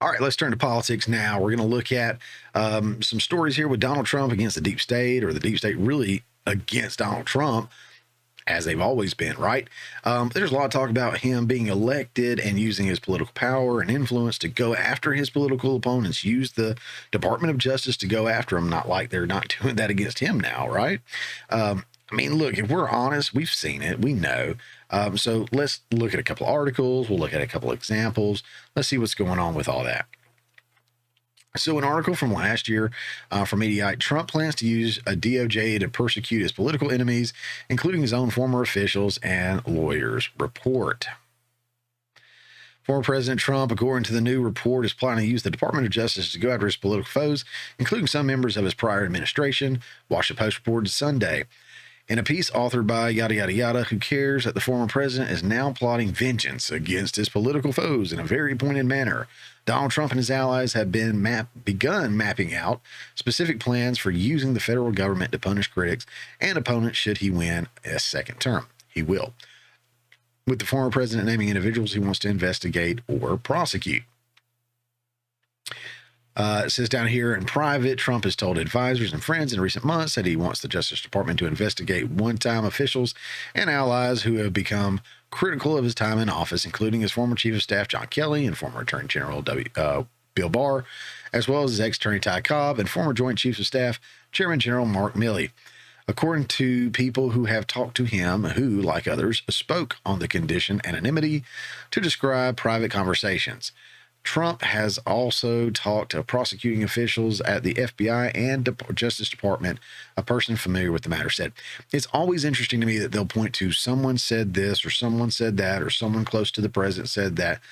All right, let's turn to politics now. We're going to look at some stories here with Donald Trump against the deep state, or the deep state really against Donald Trump, as they've always been, right? There's a lot of talk about him being elected and using his political power and influence to go after his political opponents, use the Department of Justice to go after him, not like they're not doing that against him now, right? I mean, look, if we're honest, we've seen it, we know. So let's look at a couple articles. We'll look at a couple examples. Let's see what's going on with all that. So an article from last year from Mediaite, Trump plans to use a DOJ to persecute his political enemies, including his own former officials and lawyers, report. Former President Trump, according to the new report, is planning to use the Department of Justice to go after his political foes, including some members of his prior administration, Washington Post reported Sunday. In a piece authored by yada yada yada, who cares that the former president is now plotting vengeance against his political foes in a very pointed manner. Donald Trump and his allies have begun mapping out specific plans for using the federal government to punish critics and opponents should he win a second term. He will. With the former president naming individuals he wants to investigate or prosecute. It says down here, in private, Trump has told advisors and friends in recent months that he wants the Justice Department to investigate one-time officials and allies who have become critical of his time in office, including his former Chief of Staff, John Kelly, and former Attorney General Bill Barr, as well as his ex-attorney Ty Cobb and former Joint Chiefs of Staff, Chairman General Mark Milley. According to people who have talked to him, who, like others, spoke on the condition anonymity to describe private conversations. Trump has also talked to prosecuting officials at the FBI and Justice Department, a person familiar with the matter said. It's always interesting to me that they'll point to someone said this or someone said that or someone close to the president said that.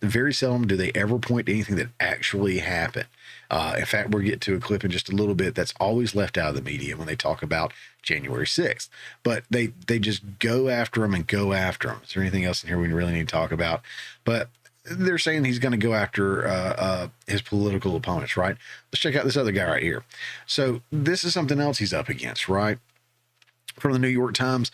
Very seldom do they ever point to anything that actually happened. In fact, we'll get to a clip in just a little bit that's always left out of the media when they talk about January 6th. But they just go after him and go after him. Is there anything else in here we really need to talk about? But they're saying he's going to go after his political opponents, right? Let's check out this other guy right here. So this is something else he's up against, right? From the New York Times,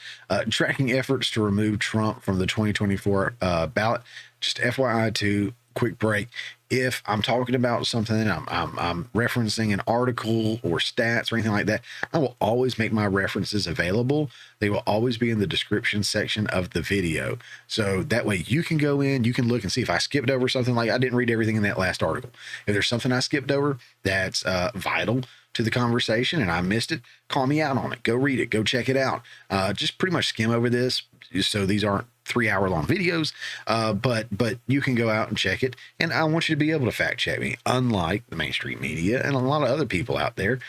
tracking efforts to remove Trump from the 2024 ballot. Just FYI, too, quick break. If I'm talking about something, I'm referencing an article or stats or anything like that, I will always make my references available. They will always be in the description section of the video. So that way you can go in, you can look and see if I skipped over something. Like I didn't read everything in that last article. If there's something I skipped over that's vital to the conversation and I missed it, call me out on it. Go read it. Go check it out. Just pretty much skim over this. So these aren't 3-hour-long videos, but you can go out and check it. And I want you to be able to fact check me, unlike the mainstream media and a lot of other people out there.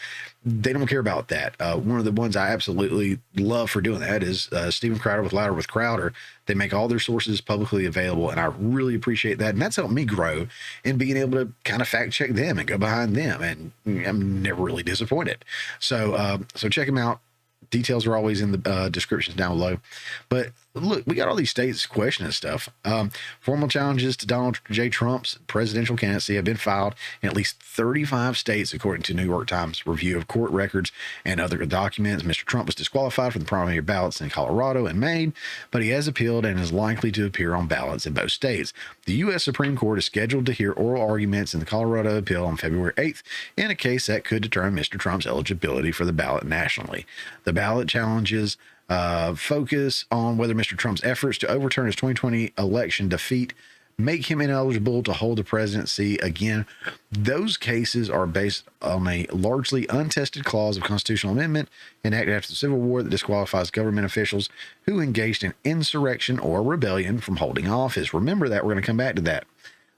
They don't care about that. One of the ones I absolutely love for doing that is Steven Crowder with Louder with Crowder. They make all their sources publicly available, and I really appreciate that. And that's helped me grow in being able to kind of fact check them and go behind them. And I'm never really disappointed. So check them out. Details are always in the descriptions down below. But look, we got all these states questioning stuff. Formal challenges to Donald J. Trump's presidential candidacy have been filed in at least 35 states, according to New York Times review of court records and other documents. Mr. Trump was disqualified from the primary ballots in Colorado and Maine, but he has appealed and is likely to appear on ballots in both states. The U.S. Supreme Court is scheduled to hear oral arguments in the Colorado appeal on February 8th in a case that could determine Mr. Trump's eligibility for the ballot nationally. The ballot challenges focus on whether Mr. Trump's efforts to overturn his 2020 election defeat make him ineligible to hold the presidency again. Those cases are based on a largely untested clause of constitutional amendment enacted after the Civil War that disqualifies government officials who engaged in insurrection or rebellion from holding office. Remember that. We're going to come back to that.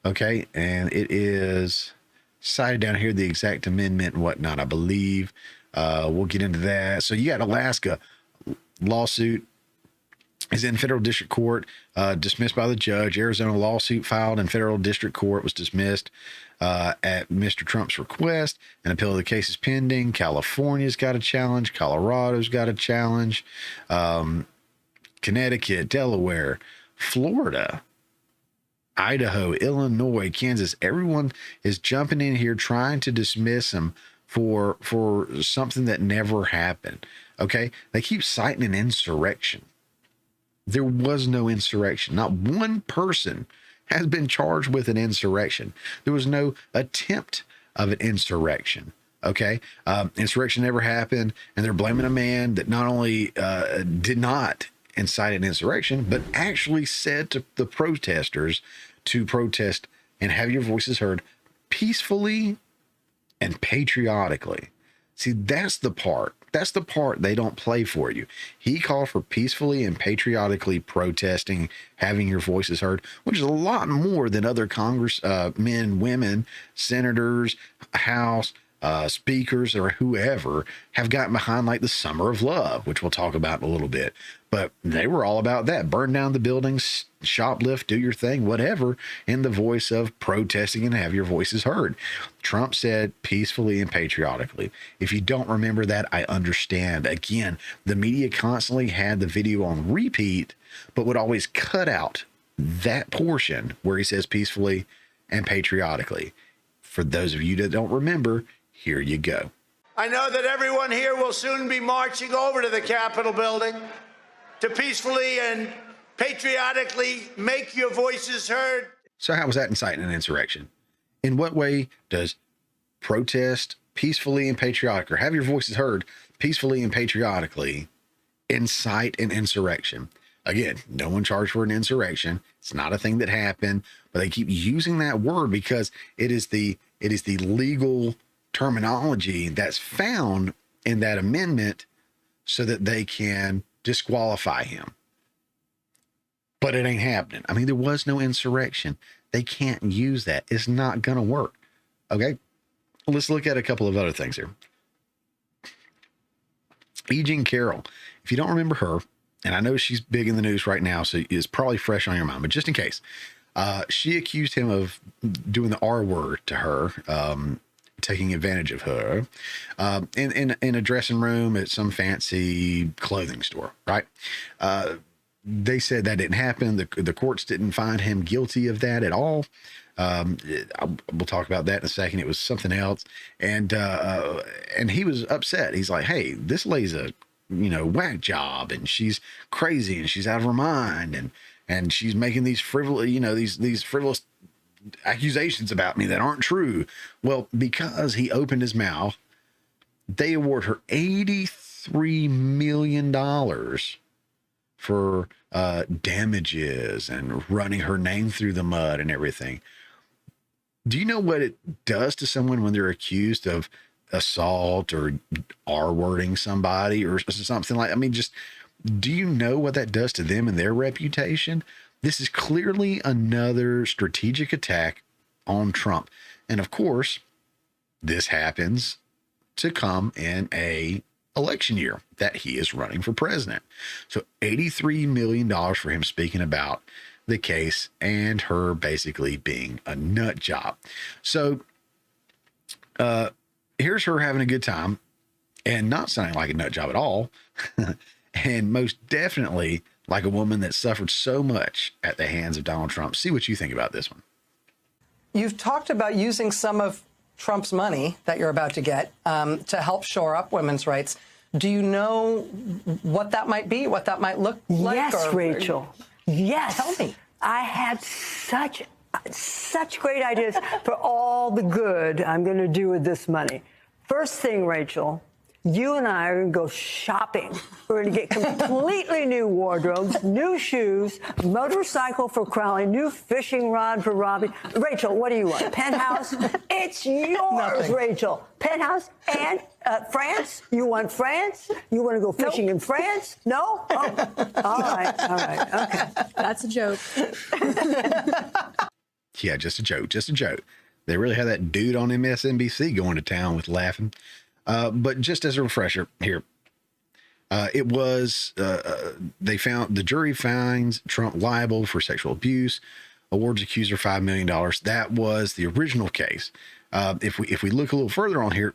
Okay, and it is cited down here, the exact amendment and whatnot, I believe. We'll get into that. So you got Alaska lawsuit is in federal district court, dismissed by the judge. Arizona lawsuit filed in federal district court was dismissed at Mr. Trump's request. An appeal of the case is pending. California's got a challenge. Colorado's got a challenge. Connecticut, Delaware, Florida, Idaho, Illinois, Kansas. Everyone is jumping in here trying to dismiss him for something that never happened. Okay, they keep citing an insurrection. There was no insurrection. Not one person has been charged with an insurrection. There was no attempt of an insurrection. Okay. Insurrection never happened. And they're blaming a man that not only did not incite an insurrection, but actually said to the protesters to protest and have your voices heard peacefully and patriotically. See, that's the part. That's the part they don't play for you. He called for peacefully and patriotically protesting, having your voices heard, which is a lot more than other Congress men, women, senators, House speakers, or whoever have gotten behind, like the Summer of Love, which we'll talk about in a little bit. But they were all about that. Burn down the buildings, shoplift, do your thing, whatever, in the voice of protesting and have your voices heard. Trump said peacefully and patriotically. If you don't remember that, I understand. Again, the media constantly had the video on repeat, but would always cut out that portion where he says peacefully and patriotically. For those of you that don't remember, here you go. I know that everyone here will soon be marching over to the Capitol building to peacefully and patriotically make your voices heard. So how was that inciting an insurrection? In what way does protest peacefully and patriotic, or have your voices heard peacefully and patriotically, incite an insurrection? Again, no one charged for an insurrection. It's not a thing that happened, but they keep using that word because it is the legal terminology that's found in that amendment so that they can disqualify him. But it ain't happening. I mean, there was no insurrection. They can't use that. It's not going to work. Okay. Let's look at a couple of other things here. E. Jean Carroll. If you don't remember her, and I know she's big in the news right now, so it's probably fresh on your mind, but just in case, she accused him of doing the R word to her, taking advantage of her, in a dressing room at some fancy clothing store, right? They said that didn't happen. The courts didn't find him guilty of that at all. We'll talk about that in a second. It was something else. And he was upset. He's like, hey, this lady's a, whack job, and she's crazy, and she's out of her mind, and she's making these frivolous, these frivolous accusations about me that aren't true. Well, because he opened his mouth, they award her $83 million for damages and running her name through the mud and everything. Do you know what it does to someone when they're accused of assault or R-wording somebody or something like, just, do you know what that does to them and their reputation? This is clearly another strategic attack on Trump. And of course, this happens to come in a election year that he is running for president. So $83 million for him speaking about the case and her basically being a nut job. So here's her having a good time and not sounding like a nut job at all. And most definitely like a woman that suffered so much at the hands of Donald Trump. See what you think about this one. You've talked about using some of Trump's money that you're about to get to help shore up women's rights. Do you know what that might be, what that might look like? Yes, Rachel. Yes. Tell me. I had such great ideas for all the good I'm going to do with this money. First thing, Rachel, you and I are going to go shopping. We're going to get completely new wardrobes, new shoes, motorcycle for Crowley, new fishing rod for Robbie. Rachel, what do you want? Penthouse? It's yours, Nothing. Rachel. Penthouse and France? You want France? You want to go fishing in France? No? Oh, all right, okay. That's a joke. Yeah, just a joke. They really had that dude on MSNBC going to town with laughing. But just as a refresher here, it was, the jury finds Trump liable for sexual abuse, awards accuser $5 million. That was the original case. If we look a little further on here,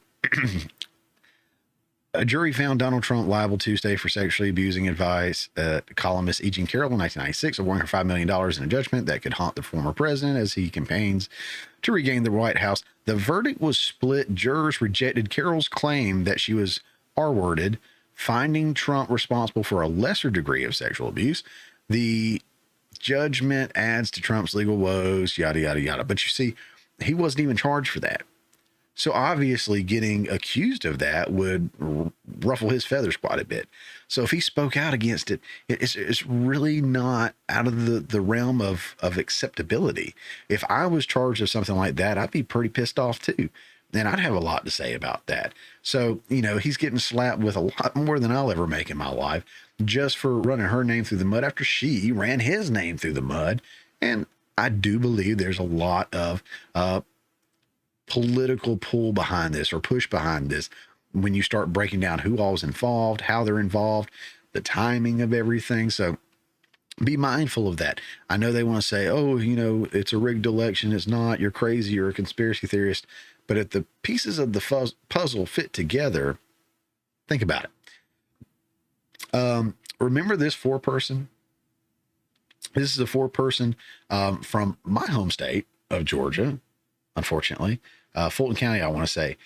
a jury found Donald Trump liable Tuesday for sexually abusing advice columnist E. Jean Carroll in 1996, awarding her $5 million in a judgment that could haunt the former president as he campaigns to regain the White House. The verdict was split. Jurors rejected Carroll's claim that she was R-worded, finding Trump responsible for a lesser degree of sexual abuse. The judgment adds to Trump's legal woes, yada, yada, yada. But you see, he wasn't even charged for that. So obviously getting accused of that would ruffle his feathers quite a bit. So if he spoke out against it, it's really not out of the realm of acceptability. If I was charged of something like that, I'd be pretty pissed off too. And I'd have a lot to say about that. So, he's getting slapped with a lot more than I'll ever make in my life just for running her name through the mud after she ran his name through the mud. And I do believe there's a lot of political pull behind this or push behind this when you start breaking down who all's involved, how they're involved, the timing of everything. So be mindful of that. I know they want to say, oh, it's a rigged election. It's not. You're crazy. You're a conspiracy theorist. But if the pieces of the puzzle fit together, think about it. Remember this four-person? This is a four-person from my home state of Georgia, unfortunately. Fulton County, I want to say.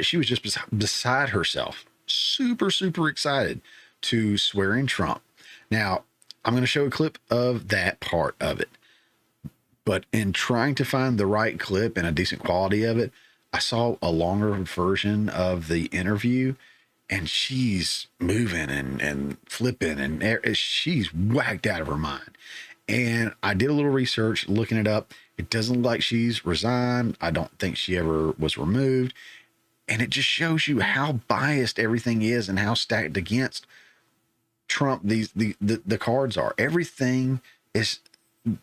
She was just beside herself, super, super excited to swear in Trump. Now, I'm going to show a clip of that part of it. But in trying to find the right clip and a decent quality of it, I saw a longer version of the interview, and she's moving and flipping, and she's whacked out of her mind. And I did a little research looking it up. It doesn't look like she's resigned. I don't think she ever was removed. And it just shows you how biased everything is and how stacked against Trump the cards are. Everything is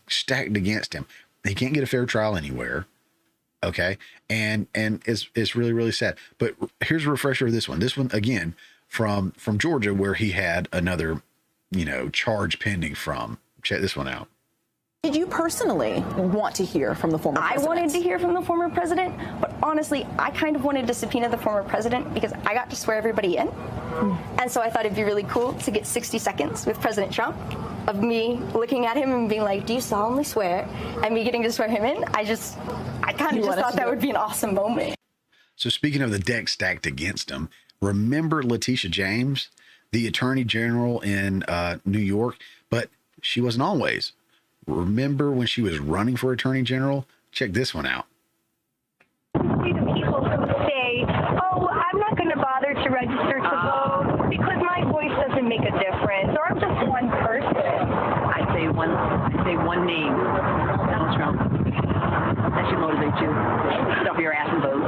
stacked against him. He can't get a fair trial anywhere. Okay. And it's really, really sad. But here's a refresher of this one. This one, again, from Georgia, where he had another, charge pending from. Check this one out. Did you personally want to hear from the former president? I wanted to hear from the former president, but honestly, I kind of wanted to subpoena the former president because I got to swear everybody in. And so I thought it'd be really cool to get 60 seconds with President Trump of me looking at him and being like, do you solemnly swear? And me getting to swear him in. I kind of just thought that would be an awesome moment. So speaking of the deck stacked against him, remember Letitia James, the attorney general in New York, but she wasn't always. Remember when she was running for attorney general? Check this one out. See the people who say, oh, I'm not going to bother to register to vote because my voice doesn't make a difference, or I'm just one person. I say one name, Donald Trump. That should motivate you. Stop your ass and vote.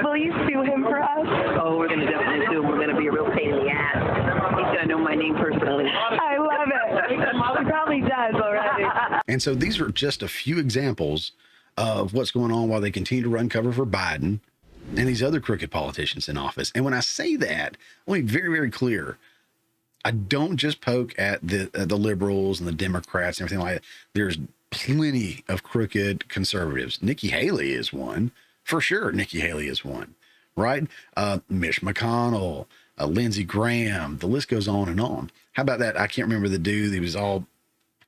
Will you sue him for us? Oh, we're going to definitely sue him. We're going to be a real pain in the ass. He's going to know my name personally. I love it. He probably does already. And so these are just a few examples of what's going on while they continue to run cover for Biden and these other crooked politicians in office. And when I say that, I want to be very, very clear. I don't just poke at the liberals and the Democrats and everything like that. There's plenty of crooked conservatives. Nikki Haley is one. For sure, Nikki Haley is one, right? Mitch McConnell, Lindsey Graham, the list goes on and on. How about that? I can't remember the dude.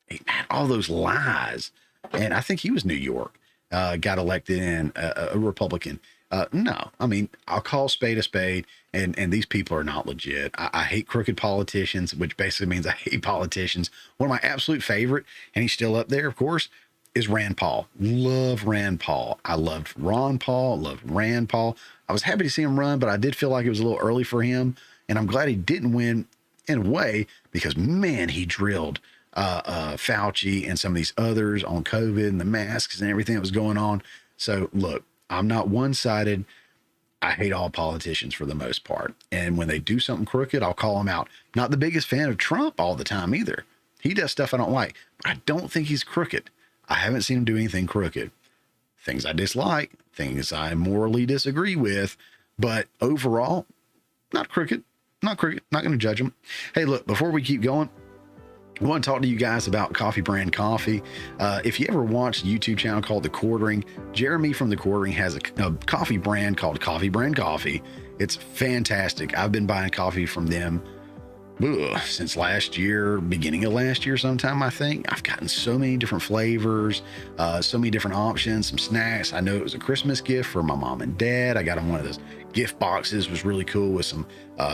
He had all those lies. And I think he was New York, got elected in a Republican. No, I mean, I'll call spade a spade, and these people are not legit. I hate crooked politicians, which basically means I hate politicians. One of my absolute favorite, and he's still up there, of course, is Rand Paul. Love Rand Paul. I loved Ron Paul, loved Rand Paul. I was happy to see him run, but I did feel like it was a little early for him, and I'm glad he didn't win in a way because, man, he drilled Fauci and some of these others on COVID and the masks and everything that was going on. So, look, I'm not one-sided. I hate all politicians for the most part. And when they do something crooked, I'll call them out. Not the biggest fan of Trump all the time either. He does stuff I don't like. I don't think he's crooked. I haven't seen him do anything crooked. Things I dislike, things I morally disagree with. But overall, not crooked. Not crooked. Not going to judge him. Hey, look, before we keep going, I want to talk to you guys about Coffee Brand Coffee. If you ever watched a YouTube channel called The Quartering, Jeremy from The Quartering has a coffee brand called Coffee Brand Coffee. It's fantastic. I've been buying coffee from them since last year, beginning of last year sometime, I think. I've gotten so many different flavors, so many different options, some snacks. I know it was a Christmas gift for my mom and dad. I got them one of those gift boxes. It was really cool with some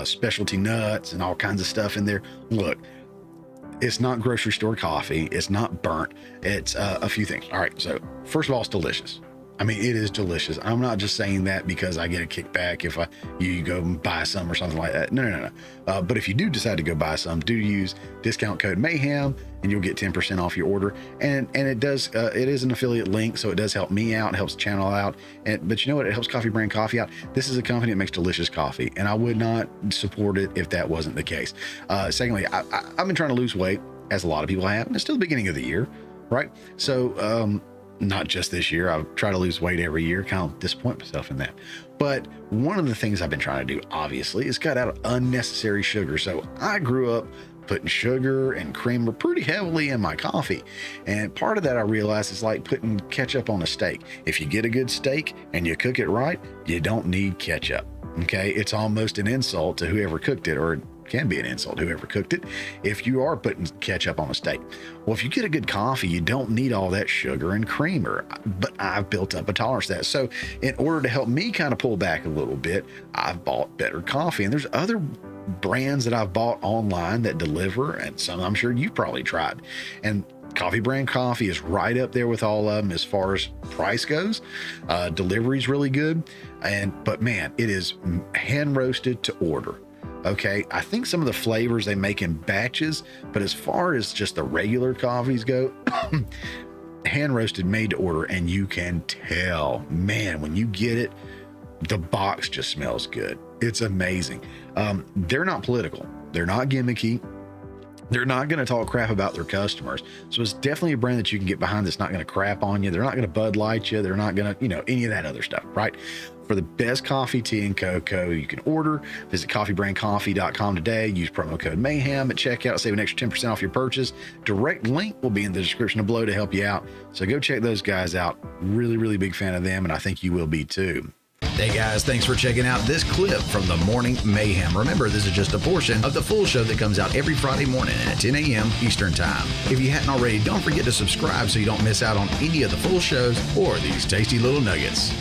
specialty nuts and all kinds of stuff in there. Look, It's not grocery store coffee. It's not burnt. It's a few things. All right. So first of all, it's delicious. I mean, it is delicious. I'm not just saying that because I get a kickback if you go and buy some or something like that. No. But if you do decide to go buy some, do use discount code Mayhem and you'll get 10% off your order. And it is an affiliate link, so it does help me out, it helps the channel out. But you know what? It helps Coffee Brand Coffee out. This is a company that makes delicious coffee, and I would not support it if that wasn't the case. Secondly, I've been trying to lose weight, as a lot of people have, and it's still the beginning of the year, right? So, not just this year. I try to lose weight every year, kind of disappoint myself in that. But one of the things I've been trying to do, obviously, is cut out unnecessary sugar. So I grew up putting sugar and creamer pretty heavily in my coffee. And part of that I realized is like putting ketchup on a steak. If you get a good steak and you cook it right, you don't need ketchup. Okay. It's almost an insult to whoever cooked it, or can be an insult to whoever cooked it if you are putting ketchup on a steak. Well, if you get a good coffee, you don't need all that sugar and creamer, but I've built up a tolerance to that. So in order to help me kind of pull back a little bit, I've bought better coffee. And there's other brands that I've bought online that deliver, and some I'm sure you've probably tried. And Coffee Brand Coffee is right up there with all of them as far as price goes. Delivery's really good. But man, it is hand roasted to order. Okay, I think some of the flavors they make in batches, but as far as just the regular coffees go, hand roasted, made to order, and you can tell, man, when you get it, the box just smells good. It's amazing. They're not political. They're not gimmicky. They're not going to talk crap about their customers. So it's definitely a brand that you can get behind that's not going to crap on you. They're not going to Bud Light you. They're not going to, any of that other stuff, right? For the best coffee, tea, and cocoa you can order, visit coffeebrandcoffee.com today. Use promo code Mayhem at checkout. Save an extra 10% off your purchase. Direct link will be in the description below to help you out. So go check those guys out. Really, really big fan of them, and I think you will be too. Hey guys, thanks for checking out this clip from the Morning Mayhem. Remember, this is just a portion of the full show that comes out every Friday morning at 10 a.m. Eastern Time. If you hadn't already, don't forget to subscribe so you don't miss out on any of the full shows or these tasty little nuggets.